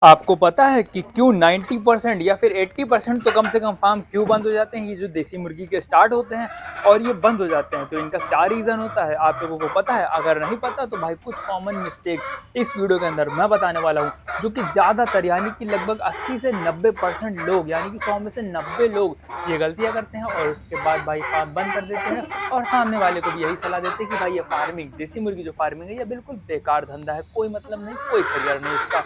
आपको पता है कि क्यों 90% या फिर 80% तो कम से कम फार्म क्यों बंद हो जाते हैं? ये जो देसी मुर्गी के स्टार्ट होते हैं और ये बंद हो जाते हैं, तो इनका क्या रीज़न होता है? आप लोगों को पता है? अगर नहीं पता तो भाई कुछ कॉमन मिस्टेक इस वीडियो के अंदर मैं बताने वाला हूँ, जो कि ज़्यादातर यानी कि लगभग 80 से 90% लोग यानी कि 100 में से 90 लोग ये गलतियाँ करते हैं और उसके बाद भाई फार्म बंद कर देते हैं और सामने वाले को भी यही सलाह देते हैं कि भाई ये फार्मिंग, देसी मुर्गी जो फार्मिंग है, ये बिल्कुल बेकार धंधा है, कोई मतलब नहीं, कोई करियर नहीं इसका।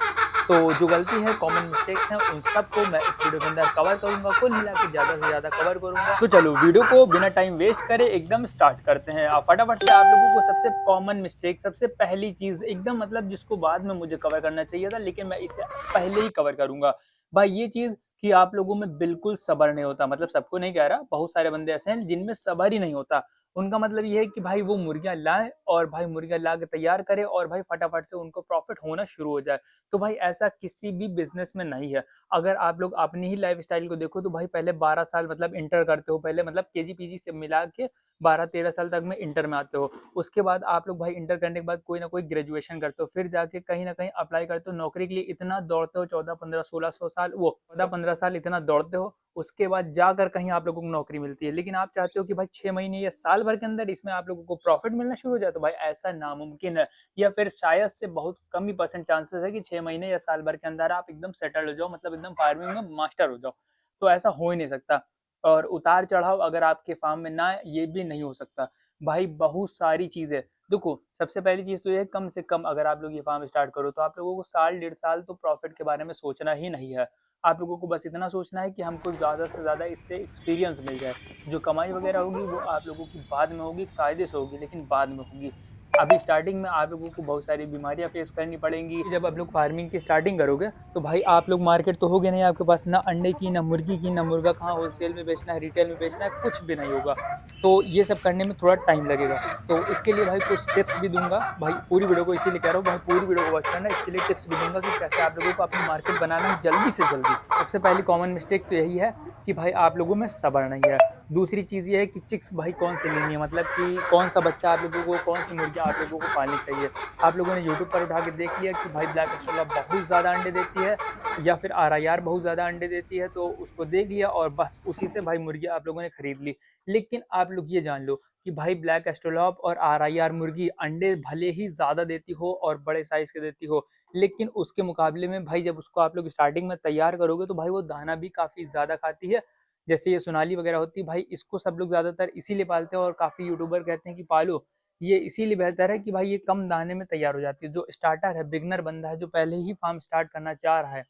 तो जो गलती है, कॉमन मिस्टेक्स हैं, उन सबको मैं इस वीडियो के अंदर कवर करूँगा, कुल मिला के ज़्यादा से ज़्यादा कवर करूँगा। तो चलो वीडियो को बिना टाइम वेस्ट करे एकदम स्टार्ट करते हैं। फटाफट से आप लोगों को सबसे कॉमन मिस्टेक, सबसे पहली चीज़ एकदम मतलब जिसको बाद में मुझे कवर करना चाहिए था, लेकिन मैं इसे पहले ही कवर करूँगा। भाई ये चीज़ कि आप लोगों में बिल्कुल सब्र नहीं होता, मतलब सबको नहीं कह रहा, बहुत सारे बंदे ऐसे हैं जिनमें सब्र ही नहीं होता। उनका मतलब ये है कि भाई वो मुर्गियाँ लाएँ और भाई मुर्गियाँ ला के तैयार करें और भाई फटाफट से उनको प्रॉफ़िट होना शुरू हो जाए। तो भाई ऐसा किसी भी बिज़नेस में नहीं है। अगर आप लोग अपनी ही लाइफ़स्टाइल को देखो तो भाई पहले 12 साल मतलब इंटर करते हो, पहले मतलब केजी-पीजी से मिला के 12-13 साल तक में इंटर में आते हो। उसके बाद आप लोग भाई इंटर करने के बाद कोई ना कोई ग्रेजुएशन करते हो, फिर जाके कहीं न कहीं अप्लाई करते हो नौकरी के लिए, इतना दौड़ते हो 14, 15, 1600 साल वो 14-15 साल इतना दौड़ते हो, उसके बाद जाकर कहीं आप लोगों को नौकरी मिलती है। लेकिन आप चाहते हो कि भाई 6 महीने या साल भर के अंदर इसमें आप लोगों को प्रॉफ़िट मिलना शुरू हो जाए, तो भाई ऐसा नामुमकिन है। या फिर शायद से बहुत कम ही परसेंट चांसेस है कि 6 महीने या साल भर के अंदर आप एकदम सेटल्ड हो जाओ, मतलब एकदम फार्मिंग में मास्टर हो जाओ। तो ऐसा हो ही नहीं सकता और उतार-चढ़ाव अगर आपके फार्म में ना आए, ये भी नहीं हो सकता। भाई बहुत सारी चीज़ें देखो, सबसे पहली चीज़ तो ये है कम से कम अगर आप लोग ये फार्म स्टार्ट करो तो आप लोगों को साल, डेढ़ साल तो प्रॉफ़िट के बारे में सोचना ही नहीं है। आप लोगों को बस इतना सोचना है कि हमको ज़्यादा से ज़्यादा इससे एक्सपीरियंस मिल जाए। जो कमाई वगैरह होगी वो आप लोगों की बाद में होगी, कायदे से होगी लेकिन बाद में होगी। अभी स्टार्टिंग में आप लोगों को बहुत सारी बीमारियाँ फेस करनी पड़ेंगी। जब आप लोग फार्मिंग की स्टार्टिंग करोगे तो भाई आप लोग मार्केट तो होगे नहीं आपके पास, ना अंडे की, ना मुर्गी की, ना मुर्गा कहाँ होलसेल में बेचना है, रिटेल में बेचना है, कुछ भी नहीं होगा। तो ये सब करने में थोड़ा टाइम लगेगा। तो इसके लिए भाई कुछ टिप्स भी दूँगा। भाई पूरी वीडियो को इसीलिए कह रहा हूँ, भाई पूरी वीडियो को वॉच करना, इसके लिए टिप्स भी दूँगा कि कैसे आप लोगों को अपनी मार्केट बनाना है जल्दी से जल्दी। सबसे पहली कॉमन मिस्टेक तो यही है कि भाई आप लोगों में सब्र नहीं है। दूसरी चीज़ ये है कि चिक्स भाई कौन सी लेनी है, मतलब कि कौन-सा बच्चा आप लोगों को, कौन-सी मुर्गियाँ आप लोगों को पालनी चाहिए। आप लोगों ने यूट्यूब पर उठा के देख लिया कि भाई ब्लैक एस्ट्रोलैब बहुत ज़्यादा अंडे देती है या फिर आरआईआर बहुत ज़्यादा अंडे देती है, तो उसको देख लिया और बस उसी से भाई मुर्गियाँ आप लोगों ने खरीद ली। लेकिन आप लोग ये जान लो कि भाई ब्लैक एस्ट्रोलैब और आरआईआर मुर्गी अंडे भले ही ज़्यादा देती हो और बड़े साइज़ के देती हो, लेकिन उसके मुकाबले में भाई जब उसको आप लोग स्टार्टिंग में तैयार करोगे तो भाई वो दाना भी काफ़ी ज़्यादा खाती है। जैसे ये सोनाली वगैरह होती है, भाई इसको सब लोग ज़्यादातर इसीलिए पालते हैं और काफ़ी यूट्यूबर कहते हैं कि पालो। ये इसीलिए बेहतर है कि भाई ये कम दाने में तैयार हो जाती है। जो स्टार्टर है, बिगिनर बंदा है, जो पहले ही फार्म स्टार्ट करना चाह रहा है,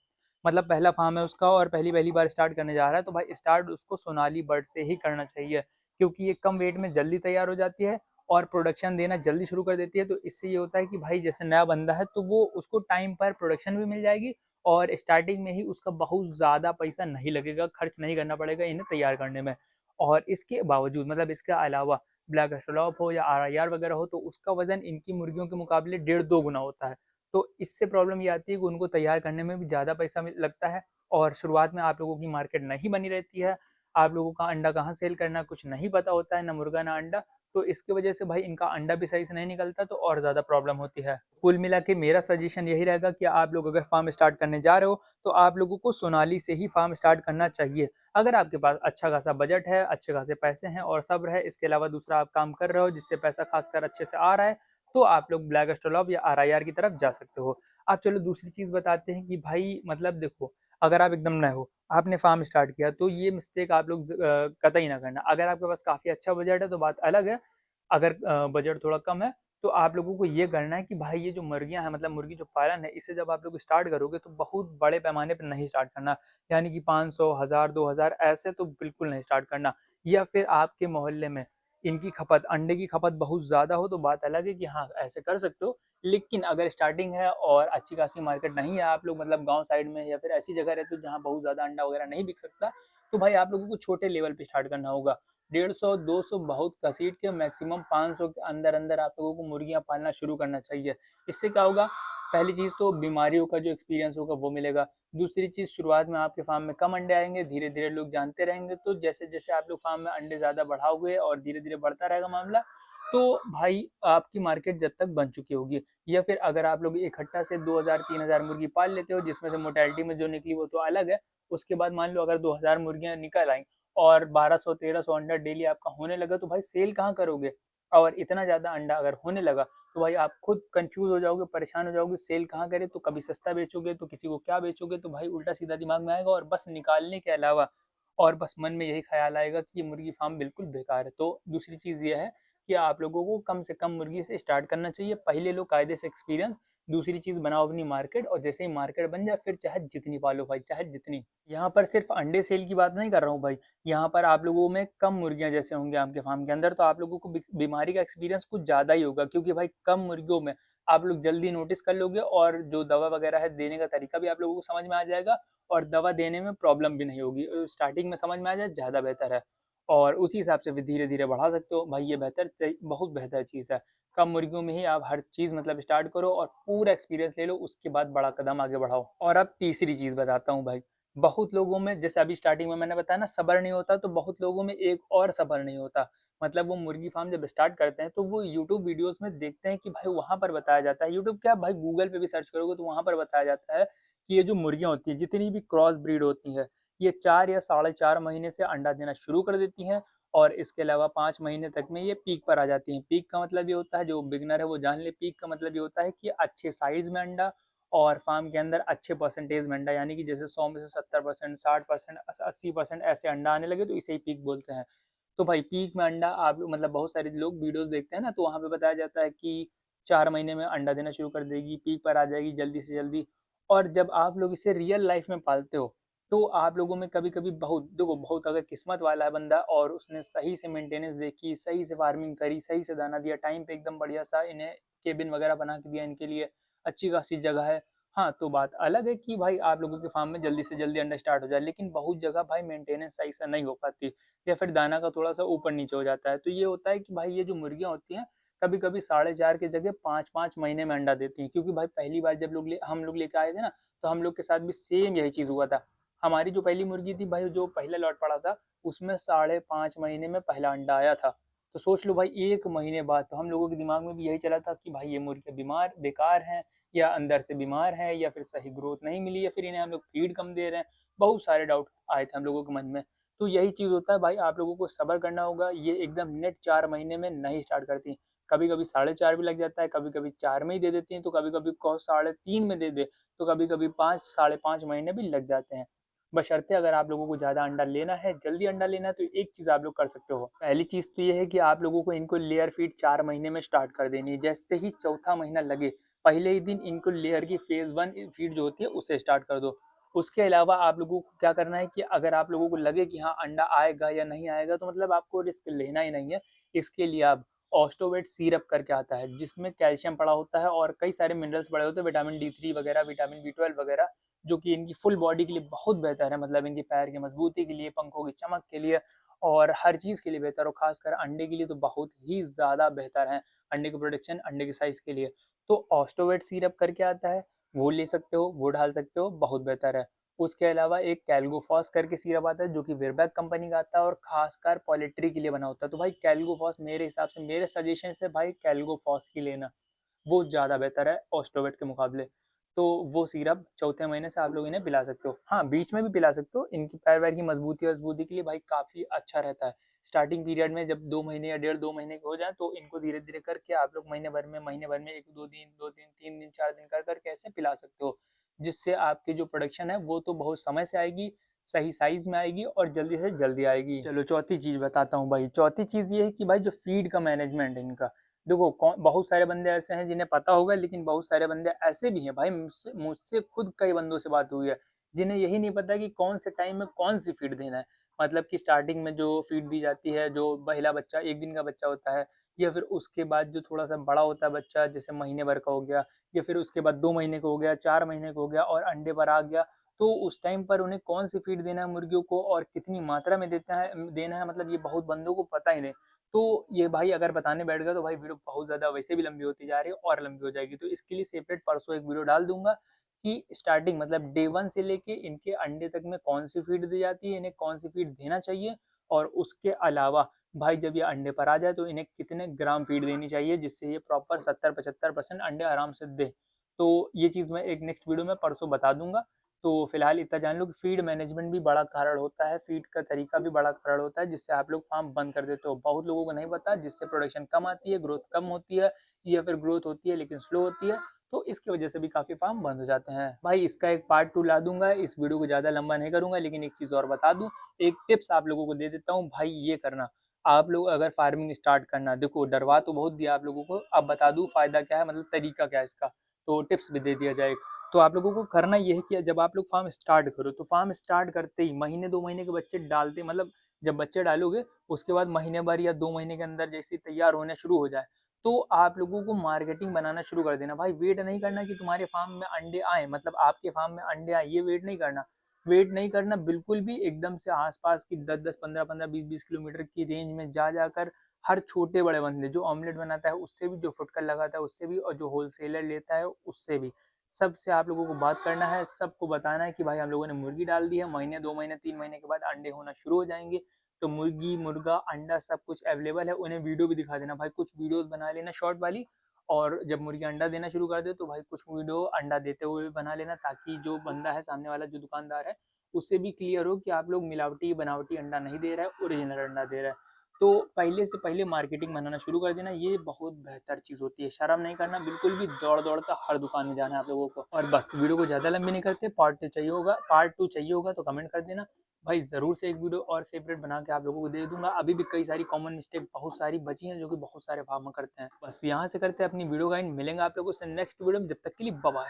मतलब पहला फार्म है उसका और पहली-पहली बार स्टार्ट करने जा रहा है, तो भाई स्टार्ट उसको सोनाली बर्ड से ही करना चाहिए। क्योंकि ये कम वेट में जल्दी तैयार हो जाती है और प्रोडक्शन देना जल्दी शुरू कर देती है। तो इससे ये होता है कि भाई जैसे नया बंदा है तो वो उसको टाइम पर प्रोडक्शन भी मिल जाएगी और स्टार्टिंग में ही उसका बहुत ज़्यादा पैसा नहीं लगेगा, खर्च नहीं करना पड़ेगा इन्हें तैयार करने में। और इसके बावजूद मतलब इसके अलावा ब्लैक एस्ट्रोलैब हो या आरआईआर वगैरह हो तो उसका वज़न इनकी मुर्गियों के मुकाबले डेढ़ 2 गुना होता है। तो इससे प्रॉब्लम ये आती है कि उनको तैयार करने में भी ज़्यादा पैसा लगता है और शुरुआत में आप लोगों की मार्केट नहीं बनी रहती है। आप लोगों का अंडा कहाँ सेल करना है कुछ नहीं पता होता है, ना मुर्गा ना अंडा। तो इसकी वजह से भाई इनका अंडा भी सही से नहीं निकलता तो और ज़्यादा प्रॉब्लम होती है। कुल मिला के मेरा सजेशन यही रहेगा कि आप लोग अगर फार्म स्टार्ट करने जा रहे हो तो आप लोगों को सोनाली से ही फार्म स्टार्ट करना चाहिए। अगर आपके पास अच्छा खासा बजट है, अच्छे खासे पैसे हैं और सब्र है, इसके अलावा दूसरा आप काम कर रहे हो जिससे पैसा खासकर अच्छे से आ रहा है, तो आप लोग ब्लैक एस्ट्रोलैब या आरआईआर की तरफ जा सकते हो। अब चलो दूसरी चीज़ बताते हैं कि भाई मतलब देखो, अगर आप एकदम नए हो, आपने फार्म स्टार्ट किया तो ये मिस्टेक आप लोग कतई ना करना। अगर आपके पास काफ़ी अच्छा बजट है तो बात अलग है, अगर बजट थोड़ा कम है तो आप लोगों को ये करना है कि भाई ये जो मुर्गियाँ हैं, मतलब मुर्गी जो पालन है, इसे जब आप लोग स्टार्ट करोगे तो बहुत बड़े पैमाने पे नहीं स्टार्ट करना। यानी कि 500, 1000, 2000 ऐसे तो बिल्कुल नहीं स्टार्ट करना। या फिर आपके मोहल्ले में इनकी खपत, अंडे की खपत बहुत ज़्यादा हो तो बात अलग है कि हाँ, ऐसे कर सकते हो। लेकिन अगर स्टार्टिंग है और अच्छी खासी मार्केट नहीं है, आप लोग मतलब गाँव साइड में या फिर ऐसी जगह रहते हो जहाँ बहुत ज़्यादा अंडा वगैरह नहीं बिक सकता, तो भाई आप लोगों को छोटे लेवल पे स्टार्ट करना होगा। 150, 200 बहुत घसीट के मैक्सिमम 500 के अंदर-अंदर आप लोगों को मुर्गियाँ पालना शुरू करना चाहिए। इससे क्या होगा, पहली चीज़ तो बीमारियों का जो एक्सपीरियंस होगा वो मिलेगा। दूसरी चीज़ शुरुआत में आपके फार्म में कम अंडे आएँगे, धीरे-धीरे लोग जानते रहेंगे, तो जैसे-जैसे आप लोग फार्म में अंडे ज़्यादा बढ़ाओगे और धीरे-धीरे बढ़ता रहेगा मामला, तो भाई आपकी मार्केट जब तक बन चुकी होगी, या फिर अगर आप लोग इकट्ठा से 2000-3000 मुर्गी पाल लेते हो, जिसमें से मोर्टेलिटी में जो निकली वो तो अलग है। उसके बाद मान लो अगर 2000 मुर्गियां निकल आई और 1200-1300 अंडा डेली आपका होने लगा, तो भाई सेल कहाँ करोगे? और इतना ज़्यादा अंडा अगर होने लगा तो भाई आप खुद कंफ्यूज हो जाओगे, परेशान हो जाओगे, सेल कहाँ करें? तो कभी सस्ता बेचोगे तो किसी को क्या बेचोगे, तो भाई उल्टा सीधा दिमाग में आएगा और बस निकालने के अलावा और बस मन में यही ख्याल आएगा कि ये मुर्गी फार्म बिल्कुल बेकार है। तो दूसरी चीज़ ये है कि आप लोगों को कम से कम मुर्गी से स्टार्ट करना चाहिए। पहले लो कायदे से एक्सपीरियंस, दूसरी चीज़ बनाओ अपनी मार्केट, और जैसे ही मार्केट बन जाए फिर चाहे जितनी पालो भाई, चाहे जितनी। यहाँ पर सिर्फ अंडे सेल की बात नहीं कर रहा हूँ भाई, यहाँ पर आप लोगों में कम मुर्गियाँ जैसे होंगे आपके फार्म के अंदर, तो आप लोगों को बीमारी का एक्सपीरियंस कुछ ज़्यादा ही होगा, क्योंकि भाई कम मुर्गियों में आप लोग जल्दी नोटिस कर लोगे और जो दवा वगैरह है देने का तरीका भी आप लोगों को समझ में आ जाएगा, और दवा देने में प्रॉब्लम भी नहीं होगी। स्टार्टिंग में समझ में आ जाए ज़्यादा बेहतर है, और उसी हिसाब से फिर धीरे-धीरे बढ़ा सकते हो। भाई ये बेहतर बहुत बेहतर चीज़ है। कम मुर्गियों में ही आप हर चीज़ मतलब स्टार्ट करो और पूरा एक्सपीरियंस ले लो, उसके बाद बड़ा कदम आगे बढ़ाओ। और अब तीसरी चीज़ बताता हूँ भाई, बहुत लोगों में जैसे अभी स्टार्टिंग में मैंने बताया ना सब्र नहीं होता, तो बहुत लोगों में एक और सब्र नहीं होता। मतलब वो मुर्गी फार्म जब स्टार्ट करते हैं तो वो यूट्यूब वीडियोज़ में देखते हैं कि भाई वहाँ पर बताया जाता है, यूट्यूब क्या भाई गूगल पे भी सर्च करोगे तो वहाँ पर बताया जाता है कि ये जो मुर्गियाँ होती हैं, जितनी भी क्रॉस ब्रीड होती हैं, ये 4 या साढ़े 4 महीने से अंडा देना शुरू कर देती हैं, और इसके अलावा 5 महीने तक में ये पीक पर आ जाती हैं। पीक का मतलब ये होता है, जो बिगिनर है वो जान ले, पीक का मतलब ये होता है कि अच्छे साइज़ में अंडा और फार्म के अंदर अच्छे परसेंटेज में अंडा, यानी कि जैसे 100 में से 70%, 60%, 80% ऐसे अंडा आने लगे तो इसे ही पीक बोलते हैं। तो भाई पीक में अंडा आप मतलब बहुत सारे लोग वीडियोज़ देखते हैं ना, तो वहाँ पे बताया जाता है कि 4 महीने में अंडा देना शुरू कर देगी, पीक पर आ जाएगी जल्दी से जल्दी। और जब आप लोग इसे रियल लाइफ़ में पालते हो, तो आप लोगों में कभी-कभी बहुत देखो, बहुत अगर किस्मत वाला है बंदा और उसने सही से मेंटेनेंस देखी, सही से फार्मिंग करी, सही से दाना दिया, टाइम पे एकदम बढ़िया-सा इन्हें केबिन वगैरह बना के दिया इनके लिए, अच्छी खासी जगह है। हाँ, तो बात अलग है कि भाई आप लोगों के फार्म में जल्दी से जल्दी अंडा स्टार्ट हो जाए, लेकिन बहुत जगह भाई मेंटेनेंस सही से नहीं हो पाती, या फिर दाना का थोड़ा-सा ऊपर-नीचे हो जाता है। तो ये होता है कि भाई ये जो मुर्गियाँ होती हैं, कभी-कभी साढ़े 4 की जगह 5-5 महीने में अंडा देती हैं, क्योंकि भाई पहली बार जब हम लोग लेके आए थे ना, तो हम लोग के साथ भी सेम यही चीज़ हुआ था। हमारी जो पहली मुर्गी थी भाई, जो पहला लॉट पड़ा था, उसमें साढ़े 5 महीने में पहला अंडा आया था। तो सोच लो भाई 1 महीने बाद, तो हम लोगों के दिमाग में भी यही चला था कि भाई ये मुर्गियाँ बेकार हैं, या अंदर से बीमार हैं, या फिर सही ग्रोथ नहीं मिली, या फिर इन्हें हम लोग फीड कम दे रहे हैं। बहुत सारे डाउट आए थे हम लोगों के मन में। तो यही चीज़ होता है भाई, आप लोगों को सब्र करना होगा, ये एकदम नेट 4 महीने में नहीं स्टार्ट करती। कभी-कभी साढ़े 4 भी लग जाता है, कभी-कभी 4 में ही दे देती हैं, तो कभी-कभी कहो साढ़े 3 में दे दे, तो कभी-कभी 5 साढ़े 5 महीने भी लग जाते हैं। बशर्ते अगर आप लोगों को ज़्यादा अंडा लेना है, जल्दी अंडा लेना है, तो एक चीज़ आप लोग कर सकते हो। पहली चीज़ तो ये है कि आप लोगों को इनको लेयर फीड 4 महीने में स्टार्ट कर देनी है। जैसे ही चौथा महीना लगे, पहले ही दिन इनको लेयर की फेज़ 1 फीड जो होती है, उसे स्टार्ट कर दो। उसके अलावा आप लोगों को क्या करना है कि अगर आप लोगों को लगे कि हाँ, अंडा आएगा या नहीं आएगा, तो मतलब आपको रिस्क लेना ही नहीं है। इसके लिए आप ऑस्टोवेट सिरप करके आता है, जिसमें कैल्शियम पड़ा होता है और कई सारे मिनरल्स पड़े होते हैं, विटामिन डी3 वगैरह, विटामिन बी12 वगैरह, जो कि इनकी फुल बॉडी के लिए बहुत बेहतर है, मतलब इनके पैर की मजबूती के लिए, पंखों की चमक के लिए और हर चीज़ के लिए बेहतर, और खासकर अंडे के लिए तो बहुत ही ज़्यादा बेहतर है, अंडे की प्रोडक्शन, अंडे के साइज़ के लिए। तो ऑस्टोवेट सिरप करके आता है, वो ले सकते हो, वो डाल सकते हो, बहुत बेहतर है। उसके अलावा एक कैल्गोफॉस करके सिरप आता है, जो कि विरबैक कंपनी का आता है और खासकर पोल्ट्री के लिए बना होता है। तो भाई कैल्गोफॉस मेरे हिसाब से, मेरे सजेशन से भाई कैल्गोफॉस की लेना, वो ज़्यादा बेहतर है ऑस्टोवेट के मुकाबले। तो वो सिरप चौथे महीने से आप लोग इन्हें पिला सकते हो। हाँ, बीच में भी पिला सकते हो, इनकी पैर-वैर की मजबूती-वजबूती के लिए भाई काफ़ी अच्छा रहता है। स्टार्टिंग पीरियड में जब 2 महीने या डेढ़ 2 महीने के हो जाएँ, तो इनको धीरे-धीरे करके आप लोग महीने भर में 1-2 दिन, 2 दिन, 3 दिन, 4 दिन कर के ऐसे पिला सकते हो। जिससे आपकी जो प्रोडक्शन है वो तो बहुत समय से आएगी, सही साइज़ में आएगी और जल्दी से जल्दी आएगी। चलो चौथी चीज़ बताता हूँ भाई, चौथी चीज़ ये है कि भाई जो फीड का मैनेजमेंट है इनका, देखो बहुत सारे बंदे ऐसे हैं जिन्हें पता होगा, लेकिन बहुत सारे बंदे ऐसे भी हैं भाई, मुझसे मुझसे खुद कई बंदों से बात हुई है, जिन्हें यही नहीं पता कि कौन से टाइम में कौन सी फीड देना है। मतलब कि स्टार्टिंग में जो फीड दी जाती है, जो पहला बच्चा 1 दिन का बच्चा होता है, या फिर उसके बाद जो थोड़ा-सा बड़ा होता है बच्चा, जैसे महीने भर का हो गया, या फिर उसके बाद 2 महीने का हो गया, 4 महीने का हो गया और अंडे पर आ गया, तो उस टाइम पर उन्हें कौन-सी फीड देना है मुर्गियों को और कितनी मात्रा में देना है, मतलब ये बहुत बंदों को पता ही नहीं। तो ये भाई अगर बताने बैठ गया तो भाई वीडियो बहुत ज़्यादा वैसे भी लंबी होती जा रही है और लंबी हो जाएगी। तो इसके लिए सेपरेट परसों एक वीडियो डाल दूँगा कि स्टार्टिंग मतलब डे 1 से लेके इनके अंडे तक में कौन-सी फीड दी जाती है, इन्हें कौन-सी फीड देना चाहिए और उसके अलावा भाई जब ये अंडे पर आ जाए तो इन्हें कितने ग्राम फीड देनी चाहिए जिससे ये प्रॉपर 70-75% अंडे आराम से दे। तो ये चीज़ मैं एक नेक्स्ट वीडियो में परसों बता दूंगा। तो फिलहाल इतना जान लो कि फीड मैनेजमेंट भी बड़ा कारण होता है, फीड का तरीका भी बड़ा कारण होता है जिससे आप लोग फार्म बंद कर देते हो। बहुत लोगों को नहीं पता, जिससे प्रोडक्शन कम आती है, ग्रोथ कम होती है, या फिर ग्रोथ होती है लेकिन स्लो होती है, तो इसकी वजह से भी काफ़ी फार्म बंद हो जाते हैं। भाई इसका एक पार्ट 2 ला दूंगा, इस वीडियो को ज़्यादा लंबा नहीं करूंगा, लेकिन एक चीज़ और बता दूं, एक टिप्स आप लोगों को दे देता हूँ भाई, ये करना। आप लोग अगर फार्मिंग स्टार्ट करना, देखो डरवा तो बहुत दिया आप लोगों को, अब बता दूं फायदा क्या है, मतलब तरीका क्या है इसका, तो टिप्स भी दे दिया जाए। तो आप लोगों को करना ये है कि जब आप लोग फार्म स्टार्ट करो तो फार्म स्टार्ट करते ही महीने 2 महीने के बच्चे डालते, मतलब जब बच्चे डालोगे उसके बाद महीने भर या 2 महीने के अंदर जैसे तैयार होने शुरू हो जाए, तो आप लोगों को मार्केटिंग बनाना शुरू कर देना। भाई वेट नहीं करना कि तुम्हारे फार्म में अंडे आए, मतलब आपके फार्म में अंडे आए, ये वेट नहीं करना। वेट नहीं करना बिल्कुल भी, एकदम से आसपास की 10-10, 15-15, 20-20 किलोमीटर की रेंज में जा जाकर हर छोटे बड़े बंदे, जो ऑमलेट बनाता है उससे भी, जो फुटकर लगाता है उससे भी, और जो होलसेलर लेता है उससे भी, सबसे आप लोगों को बात करना है, सबको बताना है कि भाई हम लोगों ने मुर्गी डाल दी है, महीने 2 महीने 3 महीने के बाद अंडे होना शुरू हो जाएंगे। तो मुर्गी मुर्गा अंडा सब कुछ अवेलेबल है, उन्हें वीडियो भी दिखा देना भाई, कुछ वीडियोस बना लेना शॉर्ट वाली। और जब मुर्गी अंडा देना शुरू कर दे तो भाई कुछ वीडियो अंडा देते हुए भी बना लेना, ताकि जो बंदा है सामने वाला, जो दुकानदार है, उससे भी क्लियर हो कि आप लोग मिलावटी बनावटी अंडा नहीं दे रहा है, ओरिजिनल अंडा दे रहा है। तो पहले से पहले मार्केटिंग बनाना शुरू कर देना, ये बहुत बेहतर चीज़ होती है। शर्म नहीं करना बिल्कुल भी, दौड़ दौड़ कर हर दुकान में जाना है आप लोगों को। और बस वीडियो को ज़्यादा लंबी नहीं करते, पार्ट टू चाहिए होगा तो कमेंट कर देना भाई, ज़रूर से एक वीडियो और सेपरेट बना के आप लोगों को दे दूंगा। अभी भी कई सारी कॉमन मिस्टेक बहुत सारी बची हैं जो कि बहुत सारे फार्मर करते हैं। बस यहाँ से करते हैं अपनी वीडियो का एंड, मिलेंगे आप लोगों से नेक्स्ट वीडियो में, जब तक के लिए बाय बाय।